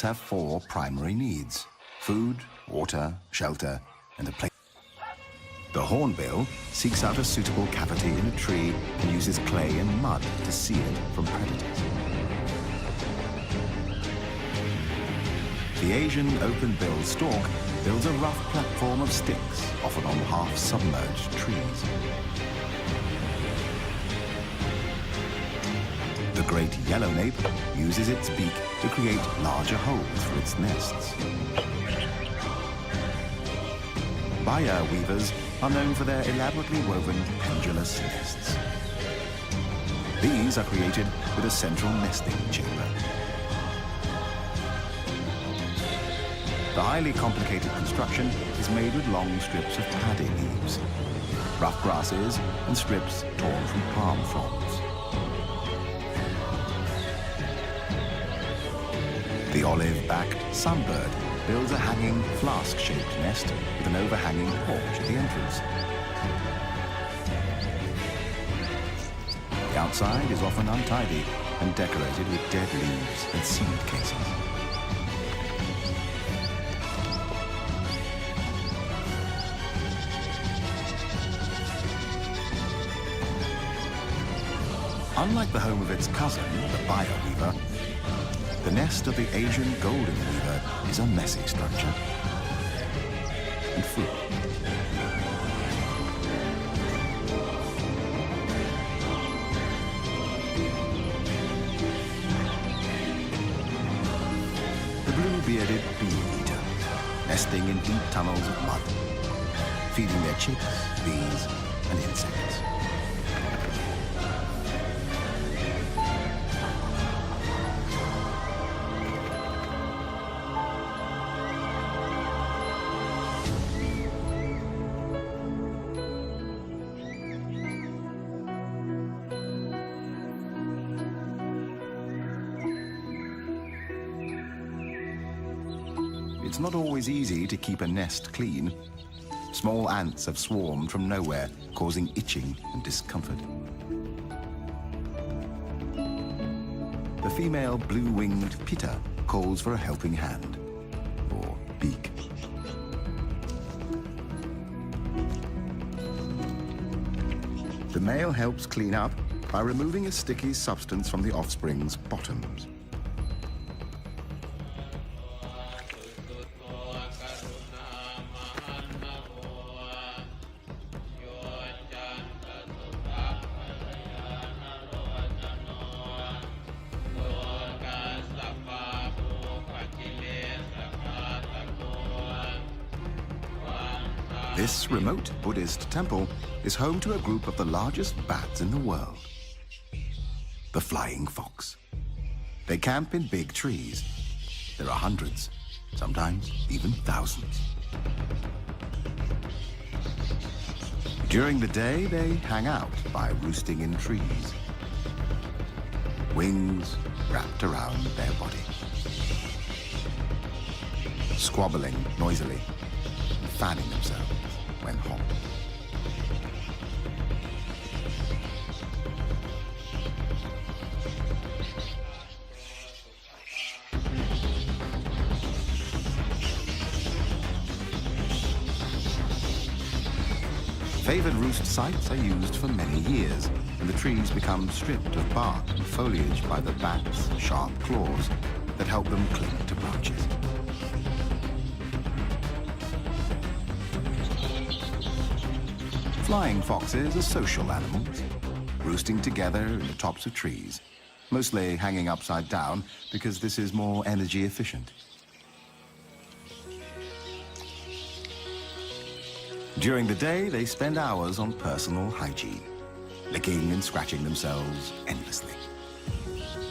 plants have four primary needs: food, water, shelter, and a place. The hornbill seeks out a suitable cavity in a tree and uses clay and mud to seal it from predators. The Asian open-billed stork builds a rough platform of sticks, often on half-submerged trees. The great yellow nape uses its beak to create larger holes for its nests. Baya weavers are known for their elaborately woven pendulous nests. These are created with a central nesting chamber. The highly complicated construction is made with long strips of paddy leaves, rough grasses, and strips torn from palm fronds. The olive-backed sunbird builds a hanging flask-shaped nest with an overhanging porch at the entrance. The outside is often untidy and decorated with dead leaves and seed cases. Unlike the home of its cousin, the Baya weaver, the nest of the Asian golden weaver is a messy structure and free. The blue-bearded bee-eater, nesting in deep tunnels of mud, feeding their chicks, bees, and insects. It's not always easy to keep a nest clean. Small ants have swarmed from nowhere, causing itching and discomfort. The female blue-winged pitta calls for a helping hand, or beak. The male helps clean up by removing a sticky substance from the offspring's bottoms. This remote Buddhist temple is home to a group of the largest bats in the world, the flying fox. They camp in big trees. There are hundreds, sometimes even thousands. During the day, they hang out by roosting in trees, wings wrapped around their body, squabbling noisily, and fanning themselves when hot. Favored roost sites are used for many years, and the trees become stripped of bark and foliage by the bats' sharp claws that help them cling to branches. Flying foxes are social animals, roosting together in the tops of trees, mostly hanging upside down because this is more energy efficient. During the day, they spend hours on personal hygiene, licking and scratching themselves endlessly.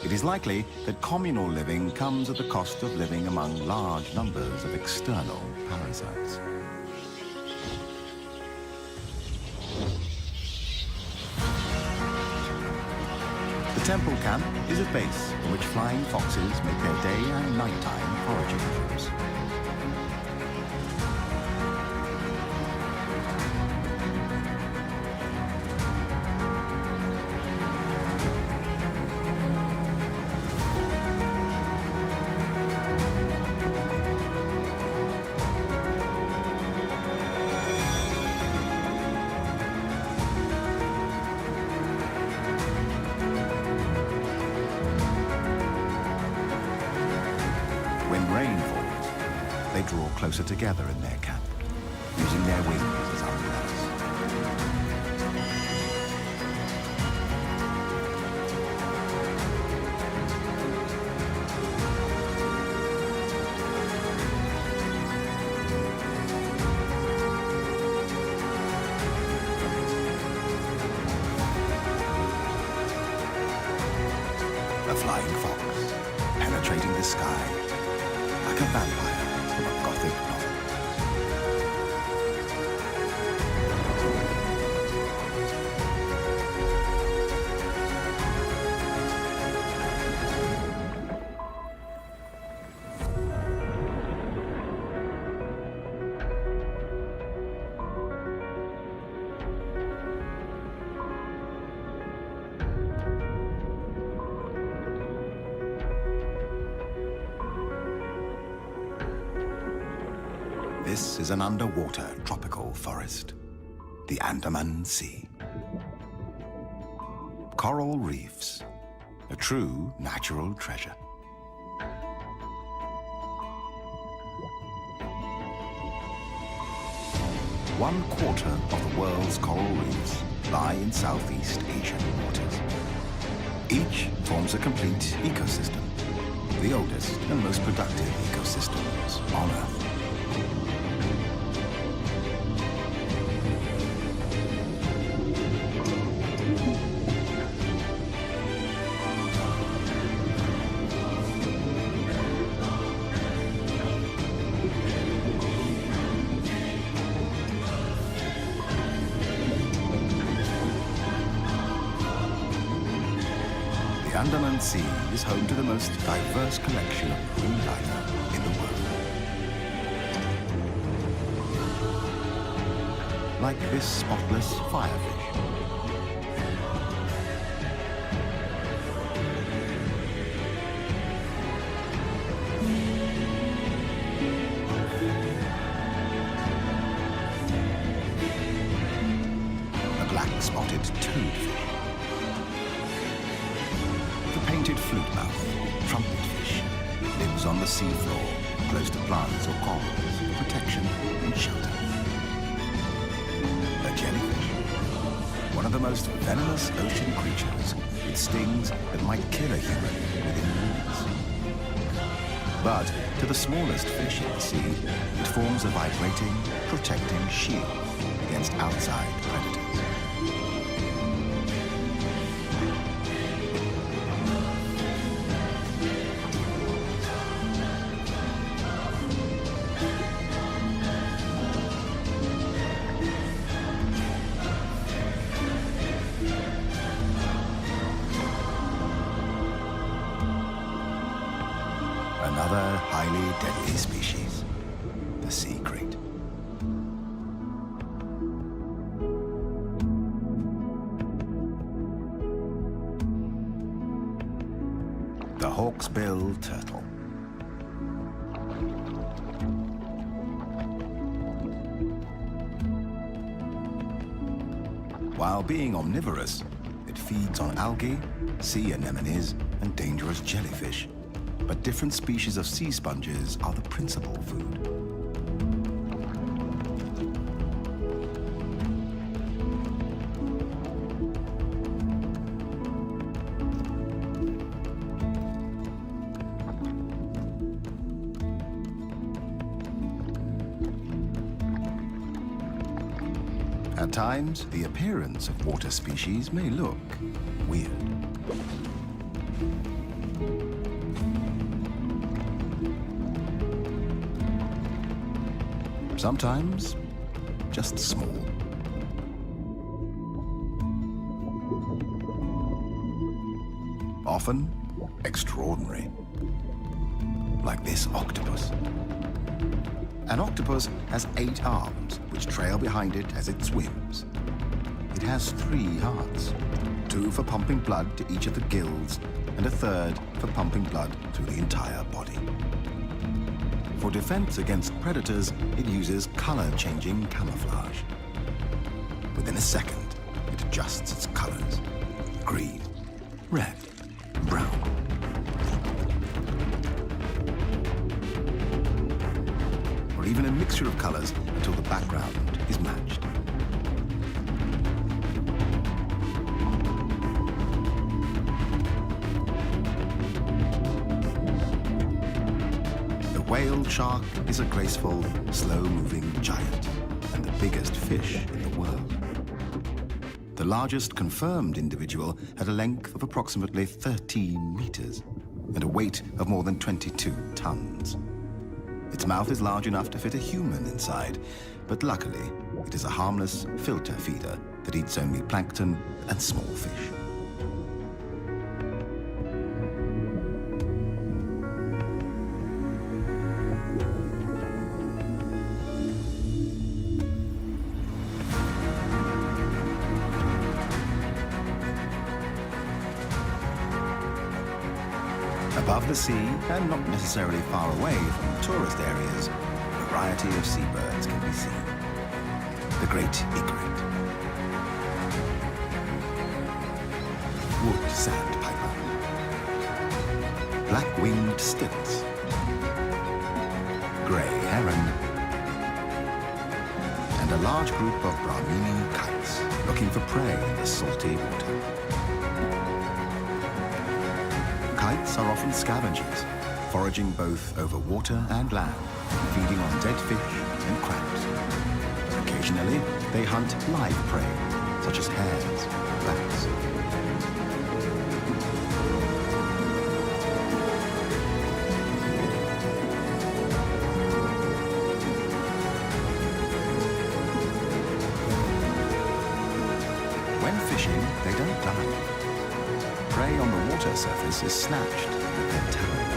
It is likely that communal living comes at the cost of living among large numbers of external parasites. The temple camp is a base in which flying foxes make their day and nighttime foraging trips. they draw closer together in their camp, using their wings as umbrellas. A flying fox, penetrating the sky, like a vampire from a Gothic novel. This is an underwater tropical forest, the Andaman Sea. Coral reefs, a true natural treasure. One quarter of the world's coral reefs lie in Southeast Asian waters. Each forms a complete ecosystem, the oldest and most productive ecosystems on Earth. The Andaman Sea is home to the most diverse collection of marine life in the world. Like this spotless firefish. The black-spotted toadfish. Painted flute-mouth, trumpetfish, lives on the seafloor, close to plants or corals for protection and shelter. A jellyfish, one of the most venomous ocean creatures, with stings that might kill a human within minutes. But to the smallest fish in the sea, it forms a vibrating, protecting shield against outside predators. Another highly deadly species, the sea crate. The hawksbill turtle. While being omnivorous, it feeds on algae, sea anemones, and dangerous jellyfish. But different species of sea sponges are the principal food. At times, the appearance of water species may look weird. Sometimes, just small. Often, extraordinary. Like this octopus. An octopus has 8 arms, which trail behind it as it swims. It has 3 hearts, 2 for pumping blood to each of the gills, and a 3rd for pumping blood through the entire body. For defense against predators, it uses color-changing camouflage. Within a second, it adjusts its colors. Green, red, brown. mixture of colors until the background is matched. The whale shark is a graceful, slow-moving giant and the biggest fish in the world. The largest confirmed individual had a length of approximately 13 meters and a weight of more than 22 tons. Its mouth is large enough to fit a human inside, but luckily it is a harmless filter feeder that eats only plankton and small fish. Above the sea, and not necessarily far away from tourist areas, a variety of seabirds can be seen. The great egret, wood sandpiper, black-winged stilts, grey heron, and a large group of Brahmini kites looking for prey in the salty water. Kites are often scavengers, foraging both over water and land, feeding on dead fish and crabs. Occasionally, they hunt live prey, such as hares and bats. When fishing, they don't dive. Prey on the water surface is snatched with their talons.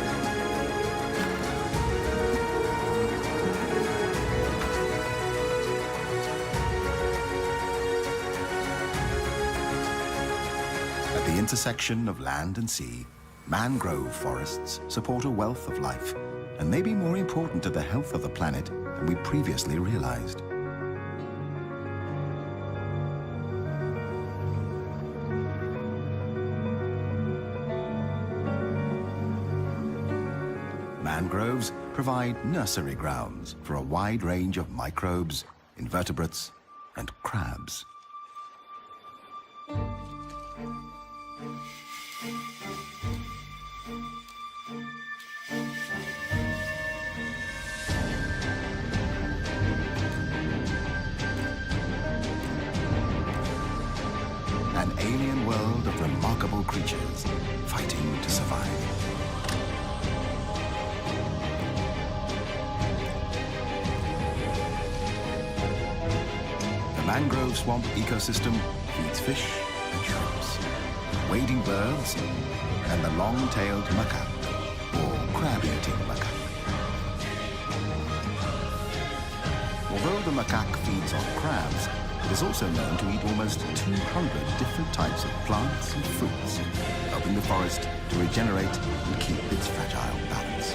At the intersection of land and sea, mangrove forests support a wealth of life and may be more important to the health of the planet than we previously realized. Mangroves provide nursery grounds for a wide range of microbes, invertebrates, and crabs. An alien world of remarkable creatures fighting to survive. The mangrove swamp ecosystem feeds fish and shrimps, wading birds, and the long-tailed macaque, or crab-eating macaque. Although the macaque feeds on crabs, it is also known to eat almost 200 different types of plants and fruits, helping the forest to regenerate and keep its fragile balance.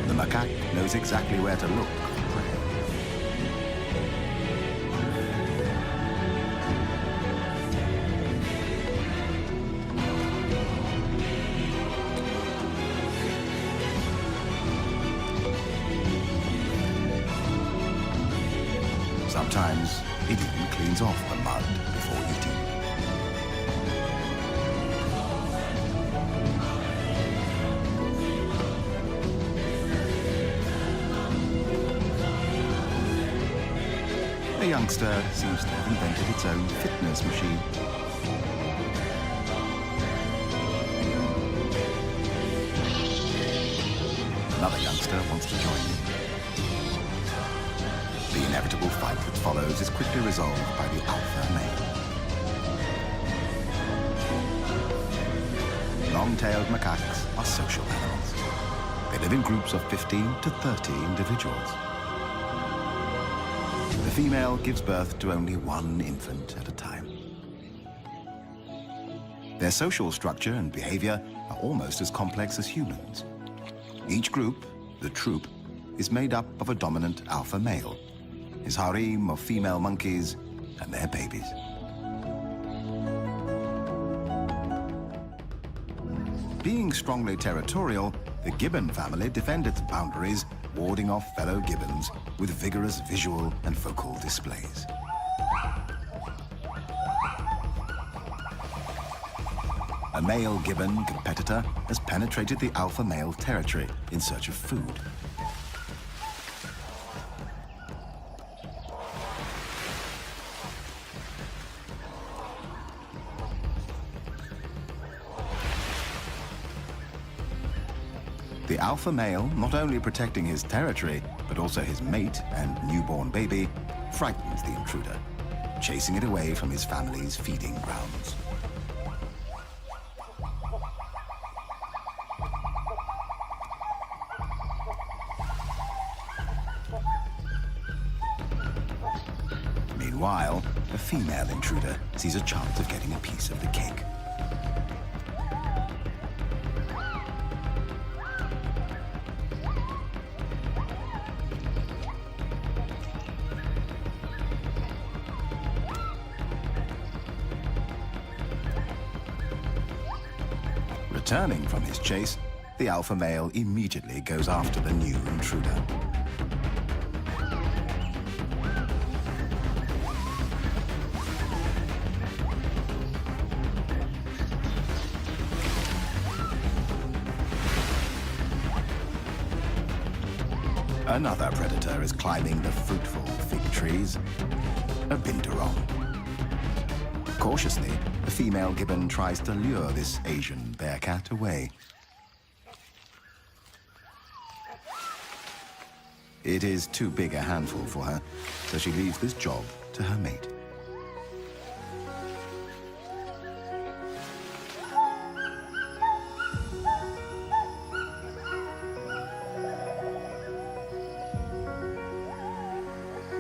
The macaque knows exactly where to look for prey. Sometimes it even cleans off the mud before eating. A youngster seems to have invented its own fitness machine. Another youngster wants to join in. The inevitable fight that follows is quickly resolved by the alpha male. Long-tailed macaques are social animals. They live in groups of 15 to 30 individuals. The female gives birth to only one infant at a time. Their social structure and behavior are almost as complex as humans. Each group, the troop, is made up of a dominant alpha male, his harem of female monkeys, and their babies. Being strongly territorial, the gibbon family defend its boundaries, warding off fellow gibbons with vigorous visual and vocal displays. A male gibbon competitor has penetrated the alpha male territory in search of food. The alpha male, not only protecting his territory, but also his mate and newborn baby, frightens the intruder, chasing it away from his family's feeding grounds. Meanwhile, a female intruder sees a chance of getting a piece of the cake. Returning from his chase, the alpha male immediately goes after the new intruder. Another predator is climbing the fruitful fig trees, a binturong. Cautiously, the female gibbon tries to lure this Asian bearcat away. It is too big a handful for her, so she leaves this job to her mate.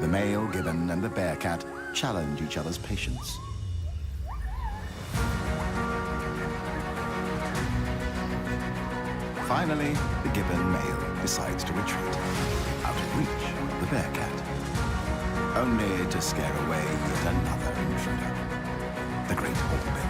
The male gibbon and the bearcat challenge each other's patience. Finally, the gibbon male decides to retreat, out of reach of the bearcat, only to scare away yet another intruder, the great hornbill.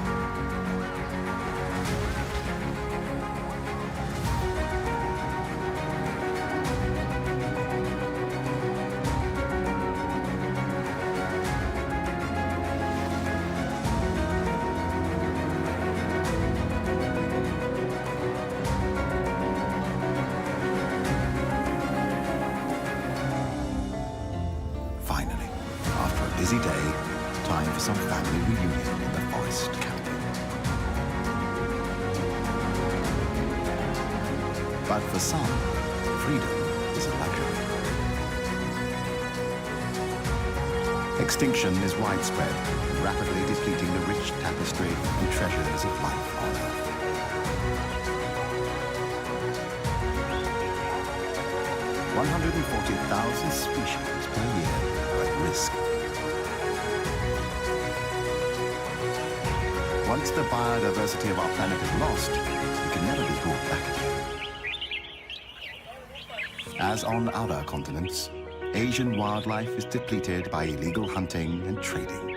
Finally, after a busy day, time for some family reunion in the forest cabin. But for some, freedom is a luxury. Extinction is widespread, rapidly depleting the rich tapestry and treasures of life on Earth. $140,000 species per year are at risk. Once the biodiversity of our planet is lost, it can never be brought back again. As on other continents, Asian wildlife is depleted by illegal hunting and trading.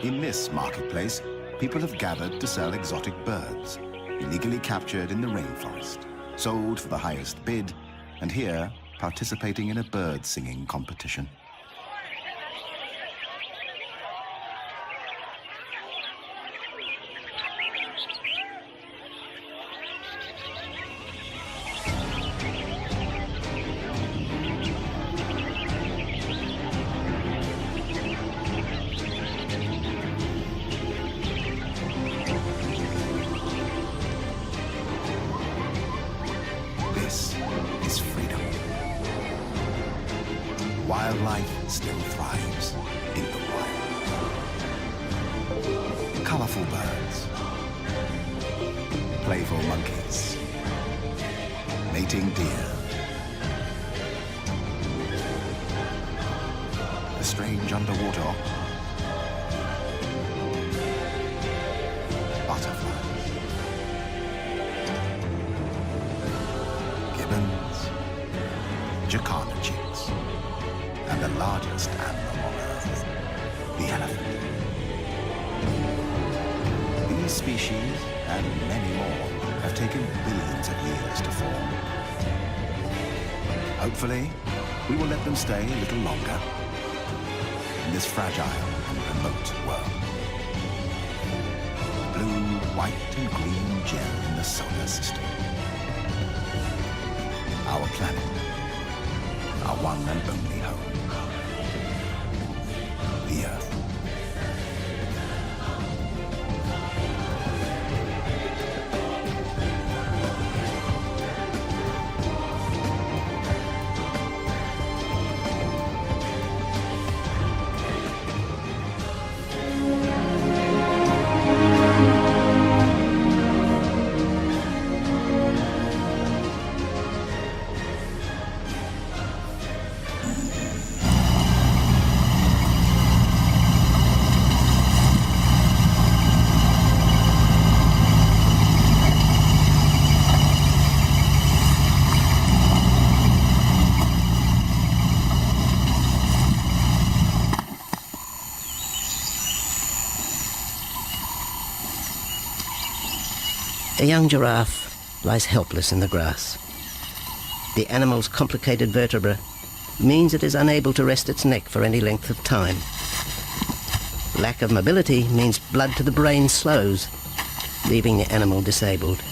In this marketplace, people have gathered to sell exotic birds, illegally captured in the rainforest, sold for the highest bid, and here participating in a bird singing competition. This is freedom. Wildlife still thrives in the wild. Colorful birds, playful monkeys, mating deer, the strange underwater octopus, butterflies, gibbons, jacana chicks, and the largest animal on Earth, the elephant. species, and many more, have taken billions of years to form. Hopefully, we will let them stay a little longer in this fragile and remote world. Blue, white, and green gem in the solar system. Our planet, our one and only home. The Earth. A young giraffe lies helpless in the grass. The animal's complicated vertebra means it is unable to rest its neck for any length of time. Lack of mobility means blood to the brain slows, leaving the animal disabled.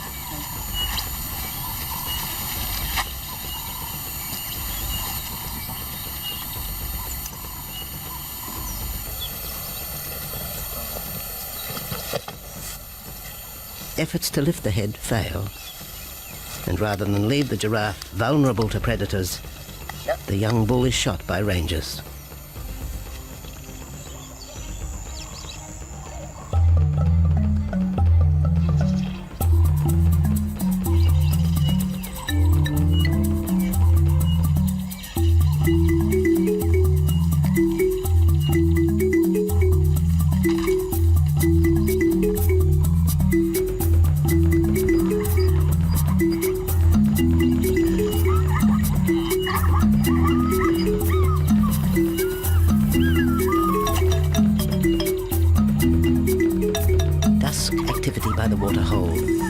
Efforts to lift the head fail, and rather than leave the giraffe vulnerable to predators, the young bull is shot by rangers.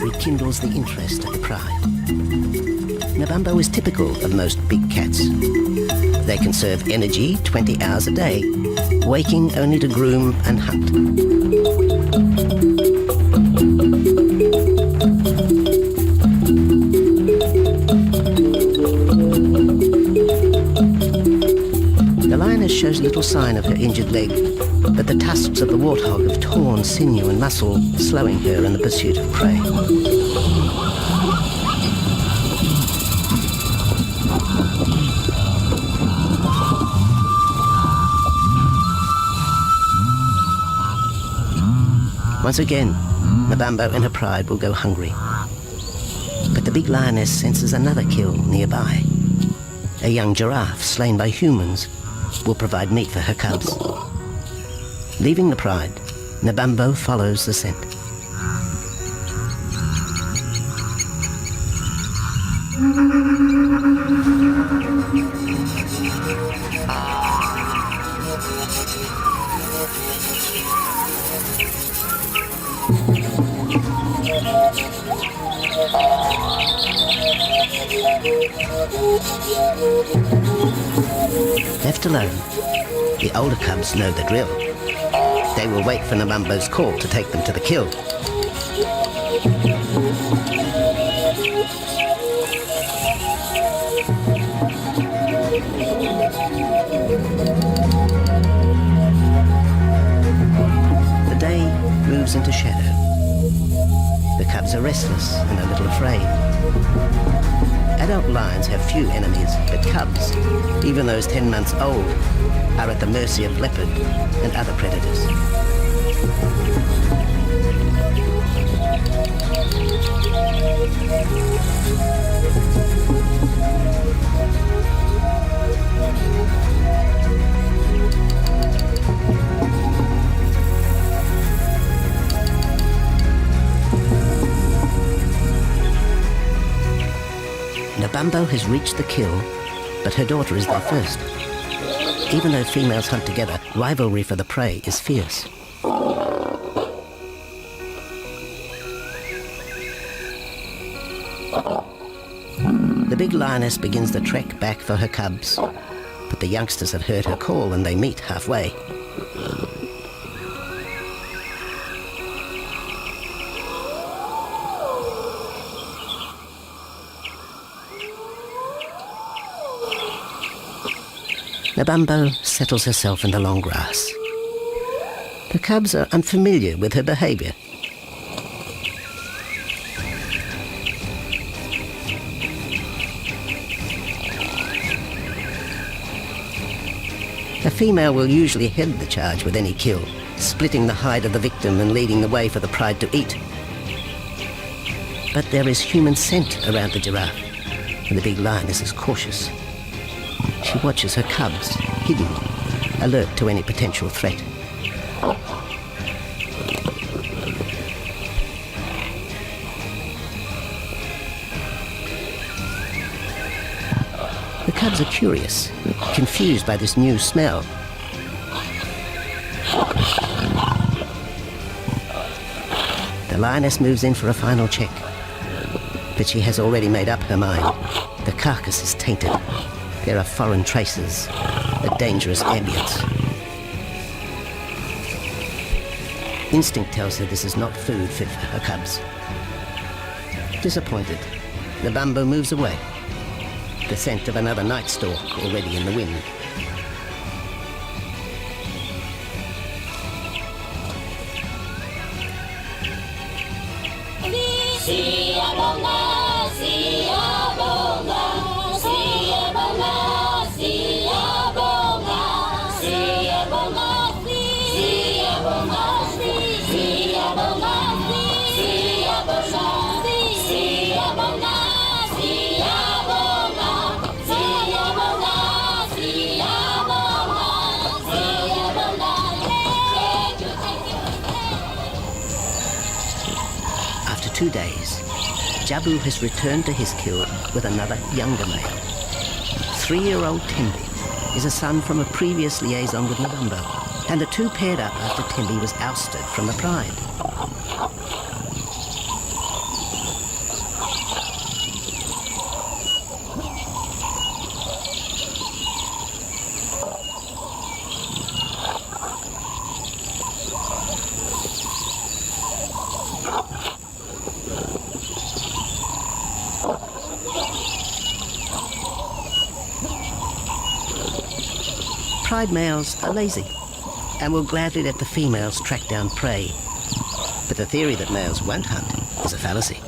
Rekindles the interest of the pride. Nabambo is typical of most big cats. They conserve energy 20 hours a day, waking only to groom and hunt. The lioness shows little sign of her injured leg, but the tusks of the warthog have torn sinew and muscle, slowing her in the pursuit of prey. Once again, Nabambo in her pride will go hungry. But the big lioness senses another kill nearby. A young giraffe slain by humans will provide meat for her cubs. Leaving the pride, Nabambo follows the scent. Left alone, the older cubs know the drill. They will wait for Nabambo's call to take them to the kill. The day moves into shadow. The cubs are restless and a little afraid. Adult lions have few enemies, but cubs, even those 10 months old, are at the mercy of leopard and other predators. Nabambo has reached the kill, but her daughter is there first. Even though females hunt together, rivalry for the prey is fierce. The big lioness begins the trek back for her cubs, but the youngsters have heard her call and they meet halfway. Nabambo settles herself in the long grass. The cubs are unfamiliar with her behavior. A female will usually head the charge with any kill, splitting the hide of the victim and leading the way for the pride to eat. But there is human scent around the giraffe, and the big lioness is cautious. She watches her cubs, hidden, alert to any potential threat. The cubs are curious, confused by this new smell. The lioness moves in for a final check, but she has already made up her mind. The carcass is tainted. There are foreign traces, a dangerous ambience. Instinct tells her this is not food fit for her cubs. Disappointed, Nabambo moves away, the scent of another night stalk already in the wind. After 2 days, Jabu has returned to his kill with another younger male. 3-year-old Tembi is a son from a previous liaison with Nabambo, and the two paired up after Tembi was ousted from the pride. Pride males are lazy and will gladly let the females track down prey. But the theory that males won't hunt is a fallacy.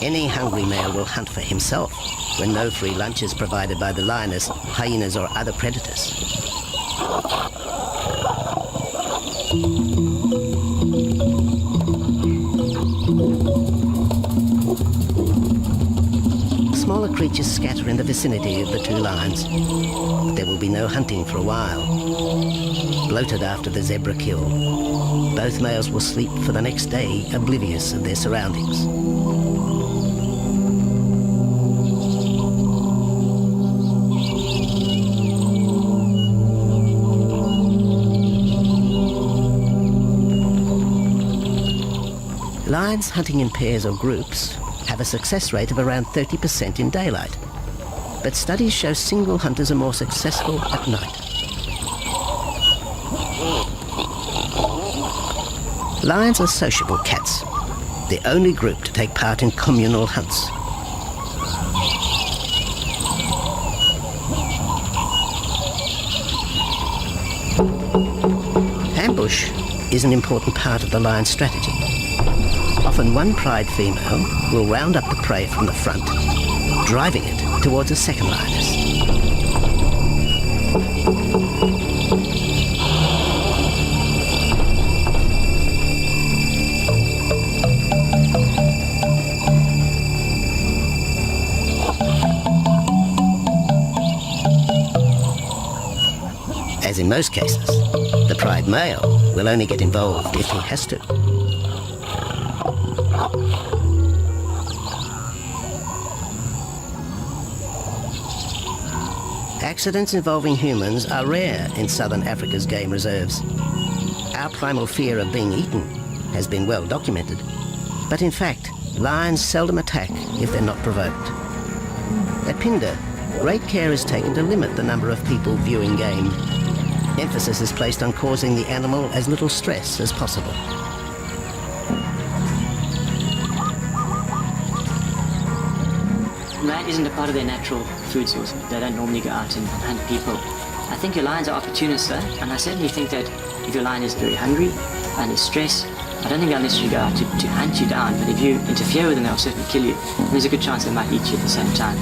Any hungry male will hunt for himself when no free lunch is provided by the lioness, hyenas or other predators. Smaller creatures scatter in the vicinity of the two lions. There will be no hunting for a while. Bloated after the zebra kill, both males will sleep for the next day, oblivious of their surroundings. Lions hunting in pairs or groups have a success rate of around 30% in daylight, but studies show single hunters are more successful at night. Lions are sociable cats, the only group to take part in communal hunts. Ambush is an important part of the lion's strategy. Often one pride female will round up the prey from the front, driving it towards a second lioness. As in most cases, the pride male will only get involved if he has to. Accidents involving humans are rare in southern Africa's game reserves. Our primal fear of being eaten has been well documented, but in fact, lions seldom attack if they're not provoked. At Pindar, great care is taken to limit the number of people viewing game. Emphasis is placed on causing the animal as little stress as possible. Land isn't a part of their natural food source. They don't normally go out and hunt people. I think your lions are opportunists though, and I certainly think that if your lion is very hungry and is stressed, I don't think they'll necessarily go out to hunt you down, but if you interfere with them, they'll certainly kill you. And there's a good chance they might eat you at the same time.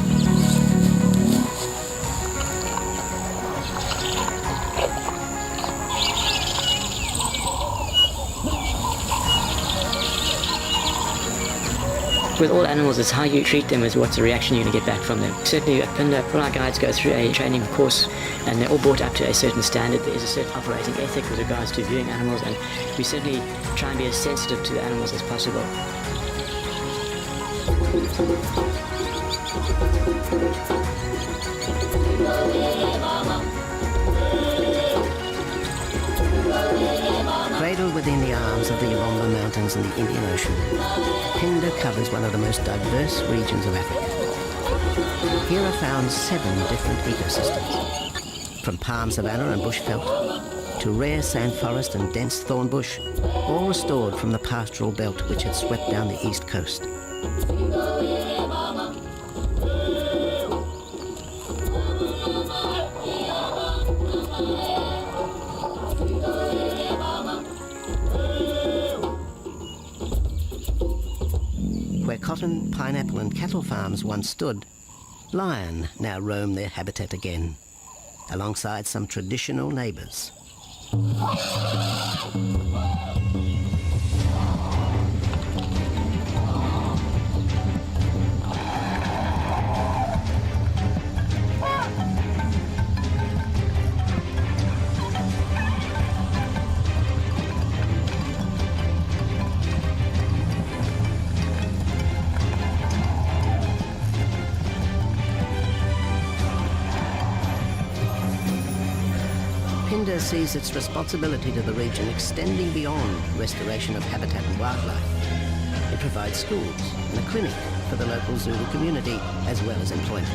With all animals, it's how you treat them is what's the reaction you're going to get back from them. Certainly at Pindar, all our guides go through a training course and they're all brought up to a certain standard. There is a certain operating ethic with regards to viewing animals, and we certainly try and be as sensitive to the animals as possible. Cradled within the arms of the Yabomba Mountains and the Indian Ocean, Pindar covers one of the most diverse regions of Africa. Here are found 7 different ecosystems, from palm savanna and bushveld to rare sand forest and dense thorn bush, all restored from the pastoral belt which had swept down the east coast. Where cotton, pineapple and cattle farms once stood, lion now roam their habitat again, alongside some traditional neighbours. Pindar sees its responsibility to the region extending beyond restoration of habitat and wildlife. It provides schools and a clinic for the local Zulu community, as well as employment.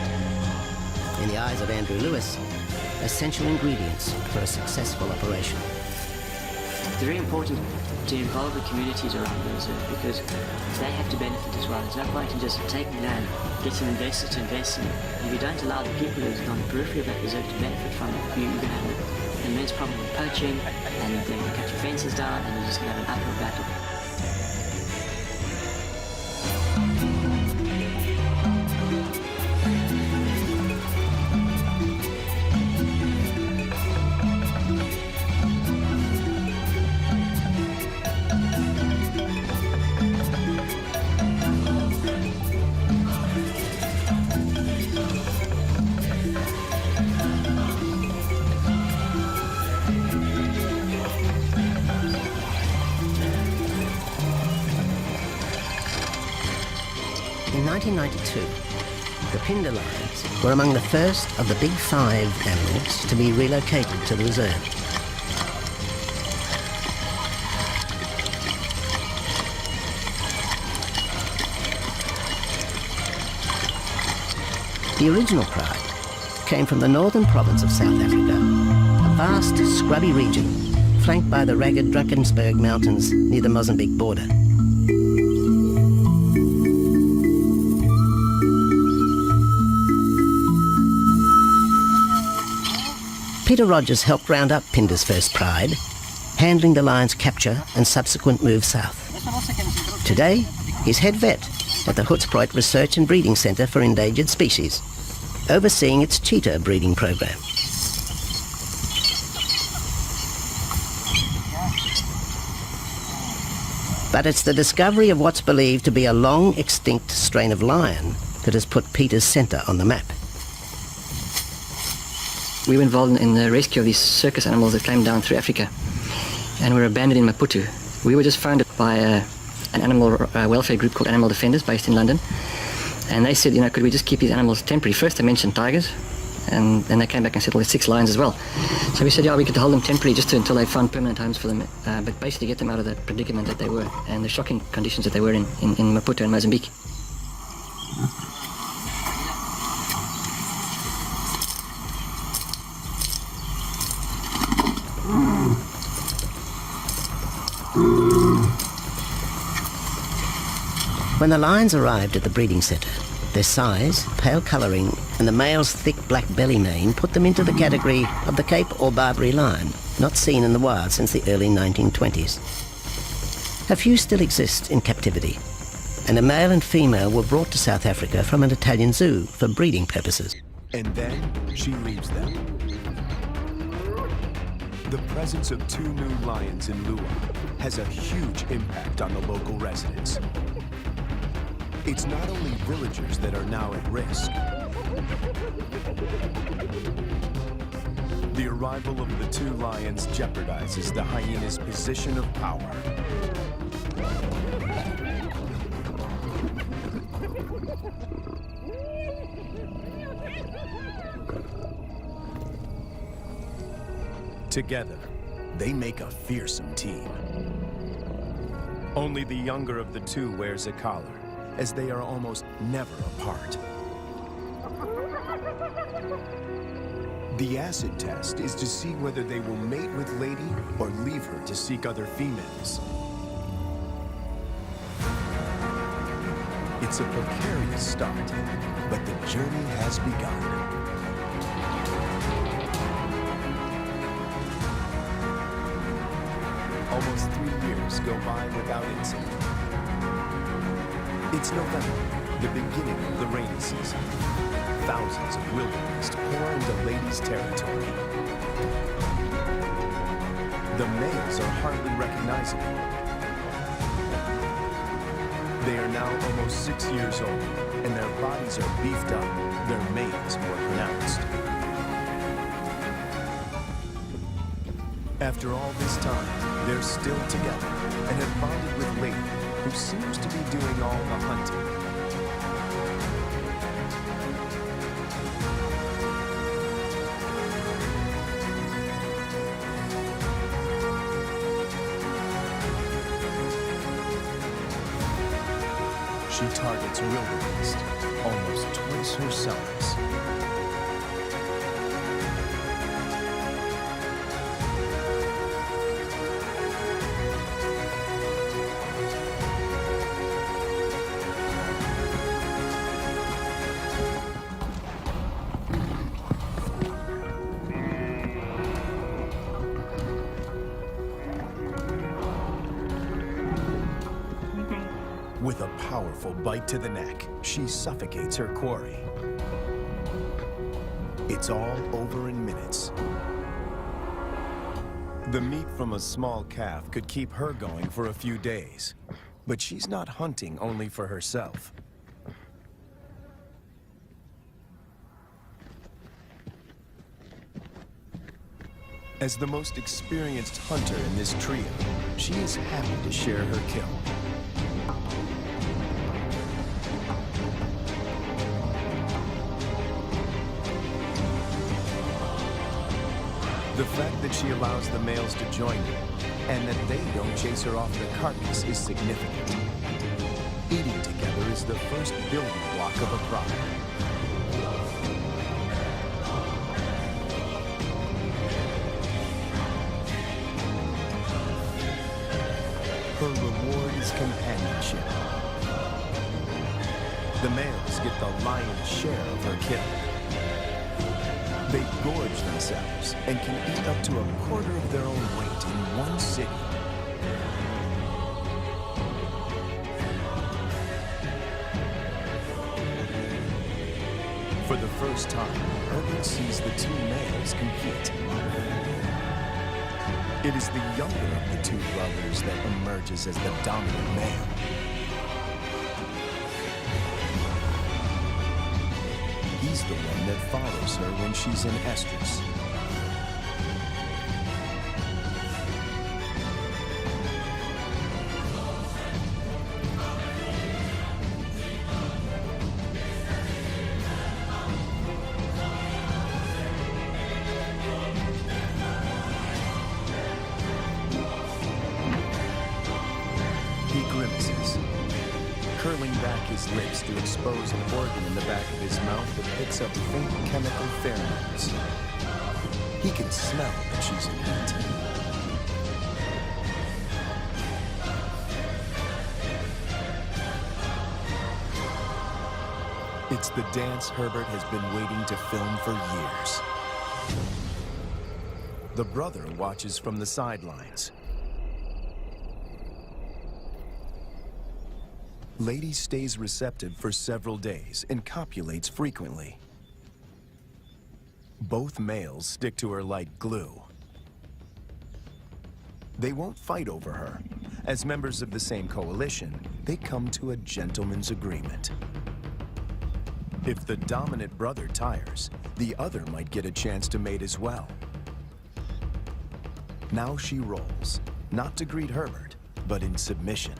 In the eyes of Andrew Lewis, essential ingredients for a successful operation. It's very important to involve the communities around the reserve because they have to benefit as well. There's no point in just taking land, getting investors to invest in it. If you don't allow the people who are on the periphery of that reserve to benefit from it, you're going to have an immense problem with poaching, and they're going to cut your fences down, and you're just going to have an uphill battle. In 1992, the Pindar lions were among the first of the big 5 animals to be relocated to the reserve. The original pride came from the northern province of South Africa, a vast scrubby region flanked by the ragged Drakensberg Mountains near the Mozambique border. Peter Rogers helped round up Pindar's first pride, handling the lion's capture and subsequent move south. Today, he's head vet at the Hoedspruit Research and Breeding Centre for Endangered Species, overseeing its cheetah breeding program. But it's the discovery of what's believed to be a long extinct strain of lion that has put Peter's centre on the map. We were involved in the rescue of these circus animals that came down through Africa and were abandoned in Maputo. We were just founded by an animal welfare group called Animal Defenders based in London, and they said, could we just keep these animals temporary? First they mentioned tigers, and then they came back and settled with 6 lions as well. So we said, yeah, we could hold them temporarily just until they found permanent homes for them, but basically get them out of the predicament that they were and the shocking conditions that they were in Maputo and Mozambique. When the lions arrived at the breeding centre, their size, pale colouring, and the male's thick black belly mane put them into the category of the Cape or Barbary lion, not seen in the wild since the early 1920s. A few still exist in captivity, and a male and female were brought to South Africa from an Italian zoo for breeding purposes. And then she leaves them. The presence of 2 new lions in Lua has a huge impact on the local residents. It's not only villagers that are now at risk. The arrival of the 2 lions jeopardizes the hyena's position of power. Together, they make a fearsome team. Only the younger of the 2 wears a collar, as they are almost never apart. The acid test is to see whether they will mate with Lady or leave her to seek other females. It's a precarious start, but the journey has begun. Almost 3 years go by without incident. It's November, the beginning of the rainy season. Thousands of wildebeest pour into Lady's territory. The males are hardly recognizable. They are now almost 6 years old, and their bodies are beefed up, their manes more pronounced. After all this time, they're still together and have bonded with Lady, who seems to be doing all the hunting. She targets wildebeest, almost twice her size. With a powerful bite to the neck, she suffocates her quarry. It's all over in minutes. The meat from a small calf could keep her going for a few days, but she's not hunting only for herself. As the most experienced hunter in this trio, she is happy to share her kill. The fact that she allows the males to join her, and that they don't chase her off the carcass is significant. Eating together is the first building block of a pride. Her reward is companionship. The males get the lion's share of her kill. They gorge themselves and can eat up to a quarter of their own weight in one sitting. For the first time, Herbert sees the 2 males compete. It is the younger of the 2 brothers that emerges as the dominant male. He's the one that follows her when she's in estrus. his lips to expose an organ in the back of his mouth that picks up faint chemical pheromones. He can smell that she's in heat. It's the dance Herbert has been waiting to film for years. The brother watches from the sidelines. Lady stays receptive for several days and copulates frequently. Both males stick to her like glue. They won't fight over her. As members of the same coalition, they come to a gentleman's agreement. If the dominant brother tires, the other might get a chance to mate as well. Now she rolls, not to greet Herbert, but in submission.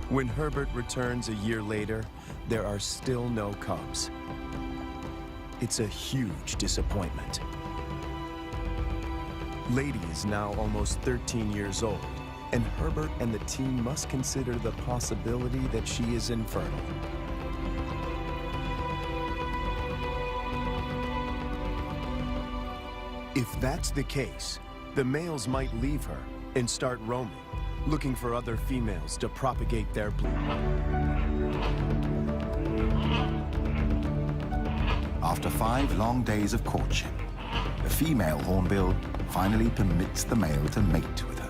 When Herbert returns a year later, there are still no cubs. It's a huge disappointment. Lady is now almost 13 years old, and Herbert and the team must consider the possibility that she is infertile. If that's the case, the males might leave her and start roaming, looking for other females to propagate their blood. After 5 long days of courtship, the female hornbill finally permits the male to mate with her.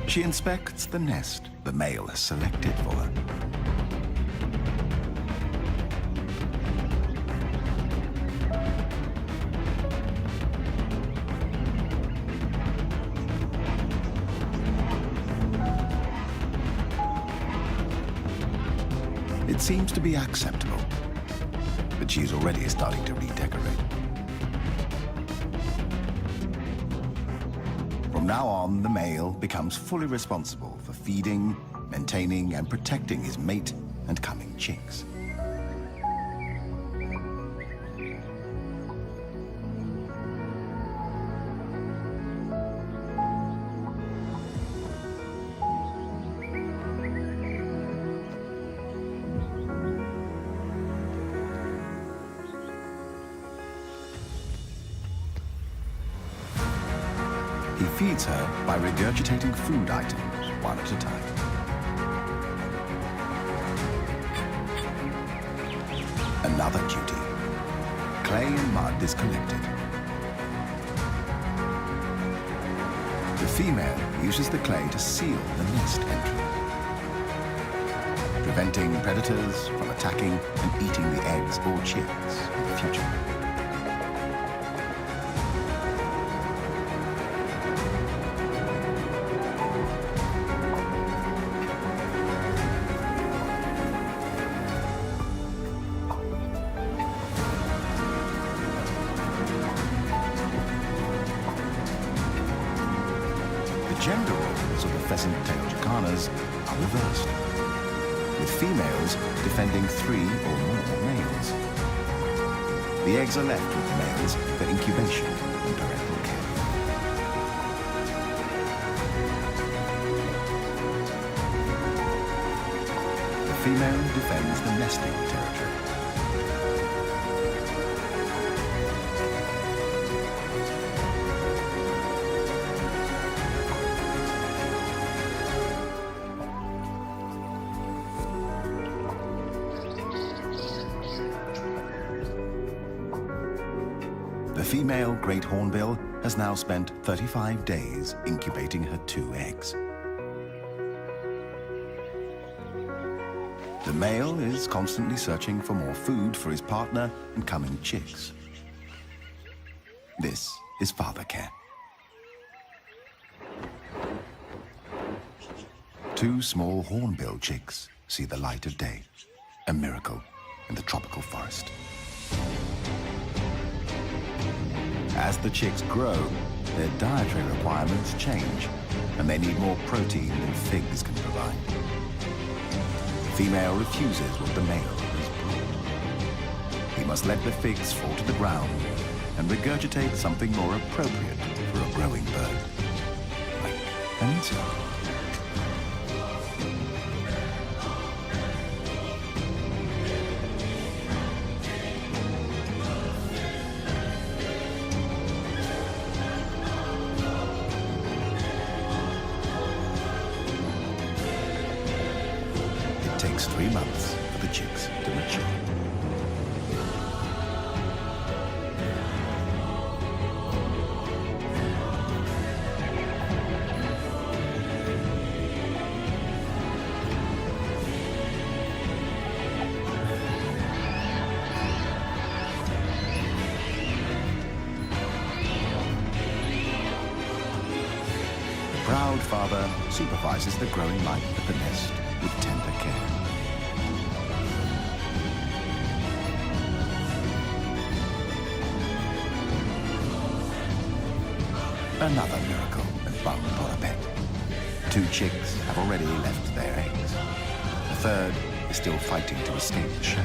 She inspects the nest the male has selected for her. It seems to be acceptable, but she's already starting to redecorate. From now on, the male becomes fully responsible for feeding, maintaining, and protecting his mate and coming chicks. He feeds her by regurgitating food items one at a time. Another duty. Clay and mud is collected. The female uses the clay to seal the nest entrance, preventing predators from attacking and eating the eggs or chicks in the future. Gender roles of the pheasant-tailed jacanas are reversed, with females defending 3 or more males. The eggs are left with the males for incubation and parental care. The female defends the nesting territory. The female great hornbill has now spent 35 days incubating her 2 eggs. The male is constantly searching for more food for his partner and coming chicks. This is father care. 2 small hornbill chicks see the light of day, a miracle in the tropical forest. As the chicks grow, their dietary requirements change. and they need more protein than figs can provide. The female refuses what the male has brought. He must let the figs fall to the ground and regurgitate something more appropriate for a growing bird, like an insect. It takes 3 months for the chicks to mature. The proud father supervises the growing life at the nest with tender care. Another miracle has bum upon a pet. 2 chicks have already left their eggs. The third is still fighting to escape the shell.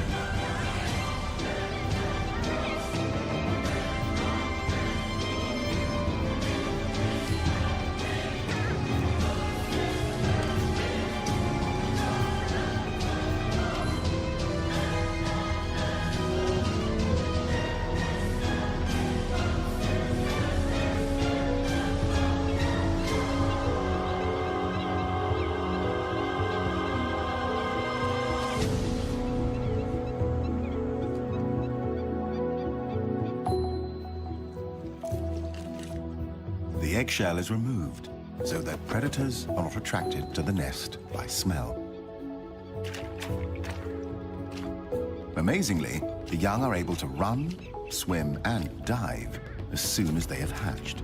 The eggshell is removed so that predators are not attracted to the nest by smell. Amazingly, the young are able to run, swim, and dive as soon as they have hatched.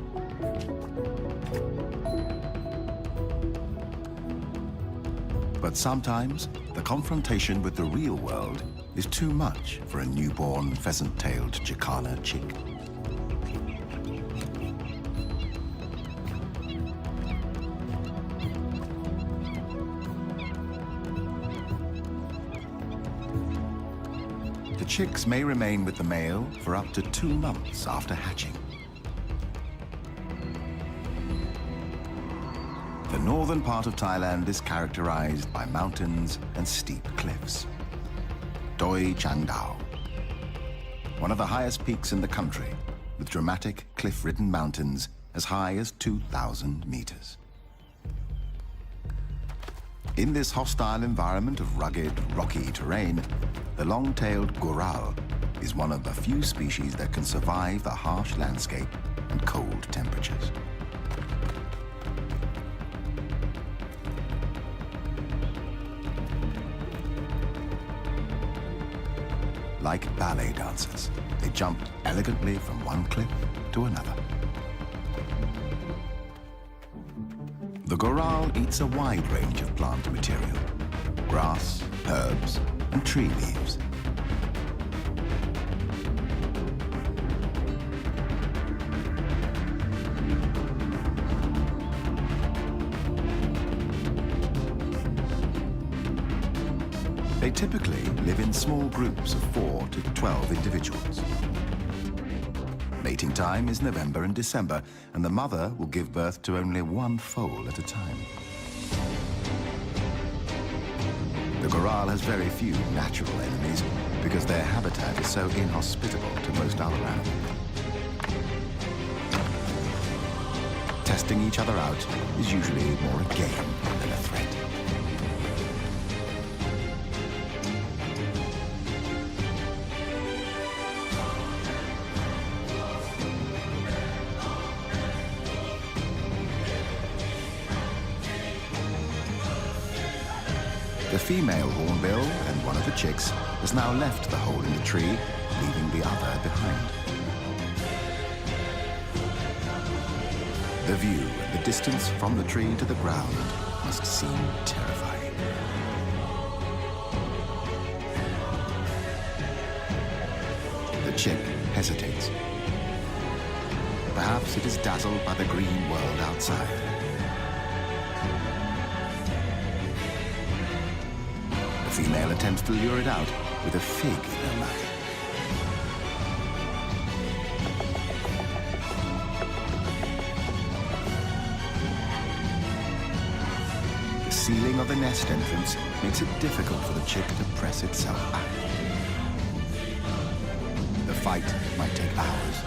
But sometimes, the confrontation with the real world is too much for a newborn pheasant-tailed Jacana chick. The chicks may remain with the male for up to 2 months after hatching. The northern part of Thailand is characterized by mountains and steep cliffs. Doi Chang Dao, one of the highest peaks in the country, with dramatic cliff-ridden mountains as high as 2,000 meters. In this hostile environment of rugged, rocky terrain, the long-tailed goral is one of the few species that can survive the harsh landscape and cold temperatures. Like ballet dancers, they jump elegantly from one cliff to another. The goral eats a wide range of plant material: grass, herbs, and tree leaves. They typically live in small groups of 4 to 12 individuals. Mating time is November and December, and the mother will give birth to only 1 foal at a time. The goral has very few natural enemies because their habitat is so inhospitable to most other animals. Testing each other out is usually more a game than a threat. The female hornbill and one of the chicks has now left the hole in the tree, leaving the other behind. The view and the distance from the tree to the ground must seem terrifying. The chick hesitates. Perhaps it is dazzled by the green world outside. female attempts to lure it out with a fig in her mouth. The sealing of the nest entrance makes it difficult for the chick to press itself out. The fight might take hours,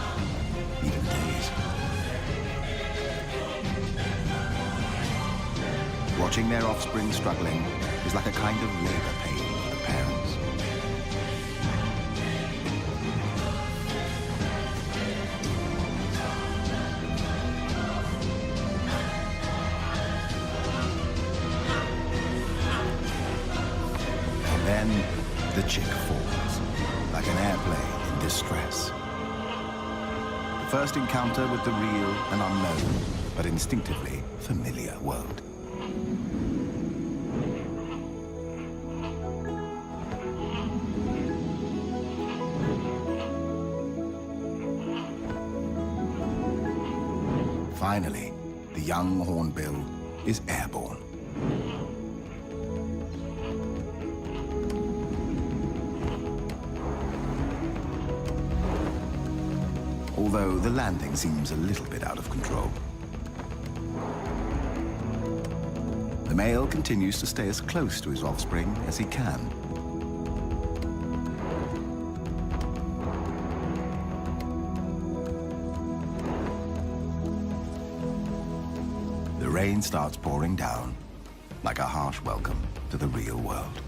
even days. Watching their offspring struggling is like a kind of labor pain for the parents. And then the chick falls, like an airplane in distress. The first encounter with the real and unknown, but instinctively familiar world. Finally, the young hornbill is airborne. Although the landing seems a little bit out of control. The male continues to stay as close to his offspring as he can. The rain starts pouring down, like a harsh welcome to the real world.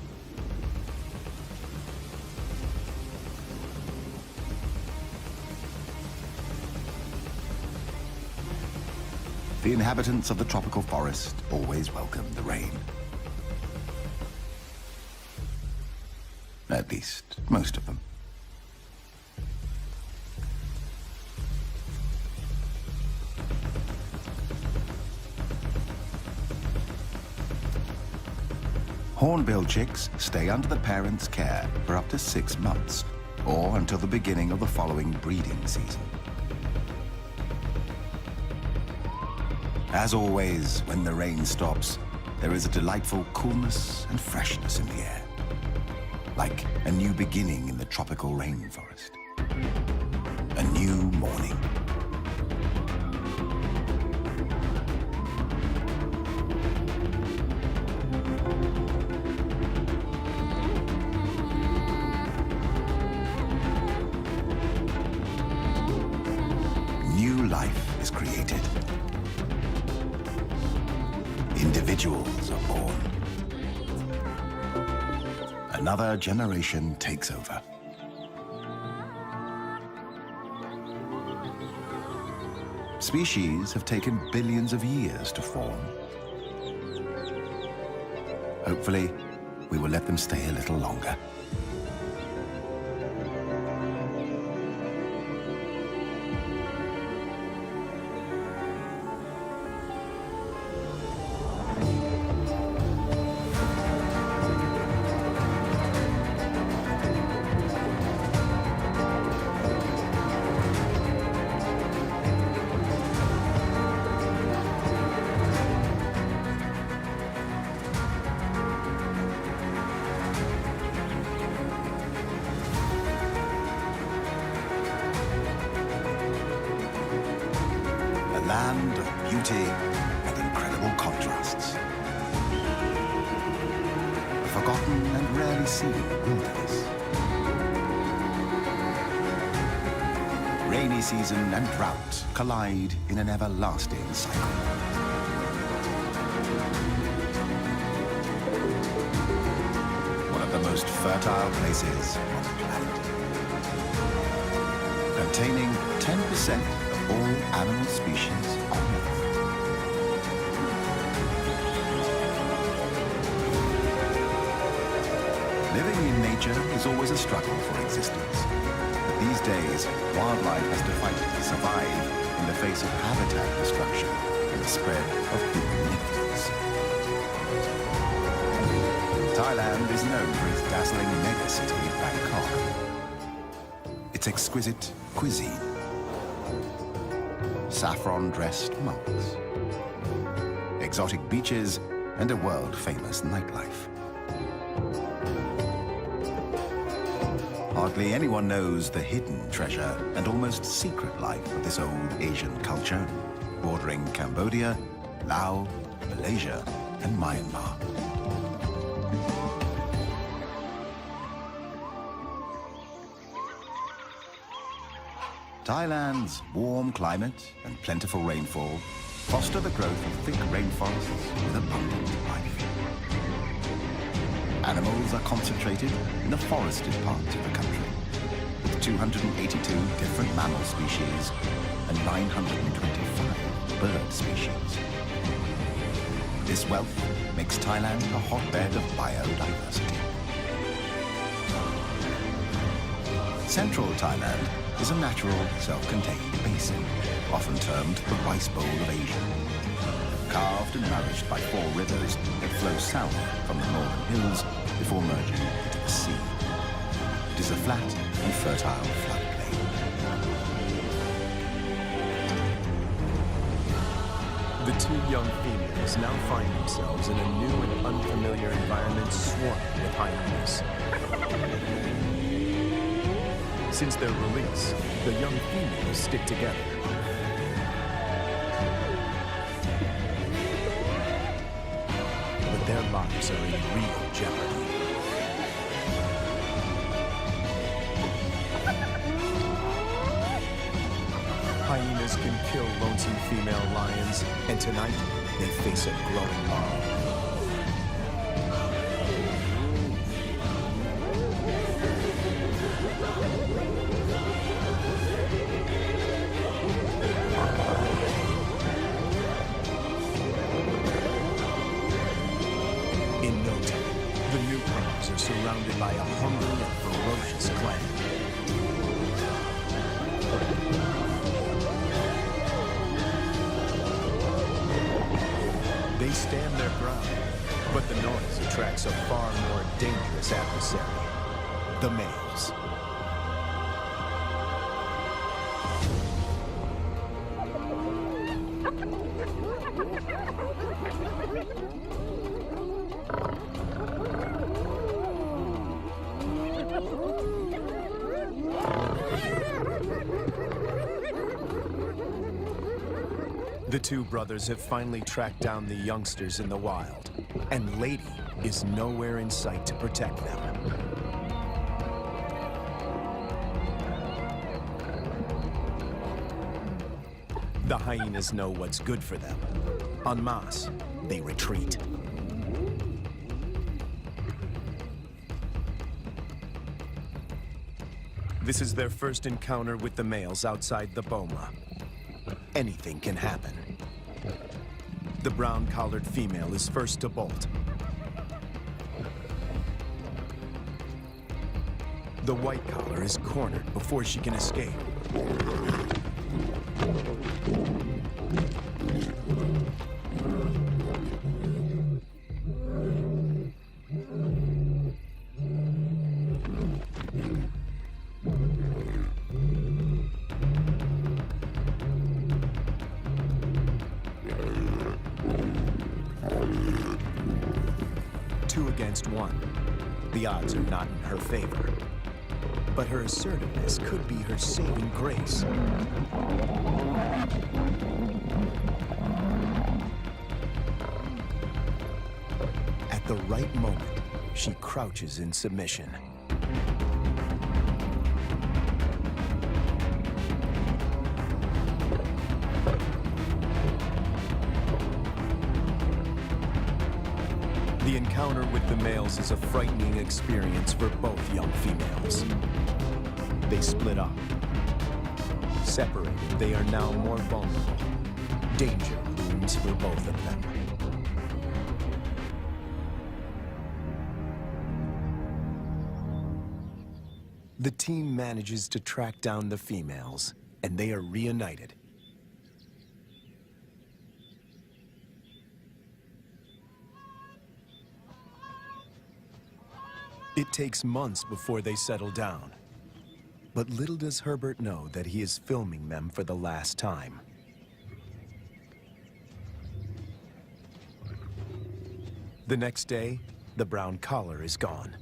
The inhabitants of the tropical forest always welcome the rain. At least, most of them. Hornbill chicks stay under the parents' care for up to 6 months, or until the beginning of the following breeding season. As always, when the rain stops, there is a delightful coolness and freshness in the air, like a new beginning in the tropical rainforest. A new morning. New life is created. Individuals are born. Another generation takes over. Species have taken billions of years to form. Hopefully, we will let them stay a little longer. Land of beauty and incredible contrasts. A forgotten and rarely seen wilderness. Rainy season and drought collide in an everlasting cycle. One of the most fertile places on the planet. Containing 10% of all animal species on Earth. Living in nature is always a struggle for existence. But these days, wildlife has to fight to survive in the face of habitat destruction and the spread of human influence. Thailand is known for its dazzling megacity, Bangkok. Its exquisite cuisine. Saffron-dressed monks. Exotic beaches and a world-famous nightlife. Hardly anyone knows the hidden treasure and almost secret life of this old Asian culture, bordering Cambodia, Laos, Malaysia, and Myanmar. Thailand's warm climate and plentiful rainfall foster the growth of thick rainforests with abundant life. Animals are concentrated in the forested parts of the country, with 282 different mammal species and 925 bird species. This wealth makes Thailand a hotbed of biodiversity. Central Thailand is a natural, self-contained basin, often termed the rice bowl of Asia. Carved and nourished by 4 rivers that flow south from the northern hills before merging into the sea. It is a flat and fertile floodplain. The 2 young females now find themselves in a new and unfamiliar environment swarming with hyenas. Since their release, the young females stick together. But their lives are in real jeopardy. Hyenas can kill lonesome female lions, and tonight they face a growing army. In no time, the newcomers are surrounded by a hungry and ferocious clan. They stand their ground, but the noise attracts a far more dangerous adversary, the males. The 2 brothers have finally tracked down the youngsters in the wild, and Lady is nowhere in sight to protect them. The hyenas know what's good for them. En masse, they retreat. This is their first encounter with the males outside the boma. Anything can happen. The brown-collared female is first to bolt. The white collar is cornered before she can escape. Two against one. The odds are not in her favor. But her assertiveness could be her saving grace. At the right moment, she crouches in submission. The encounter with the males is a frightening experience for both young females. They split up. Separated, they are now more vulnerable. Danger looms for both of them. The team manages to track down the females, and they are reunited. It takes months before they settle down. But little does Herbert know that he is filming them for the last time. The next day, the brown collar is gone.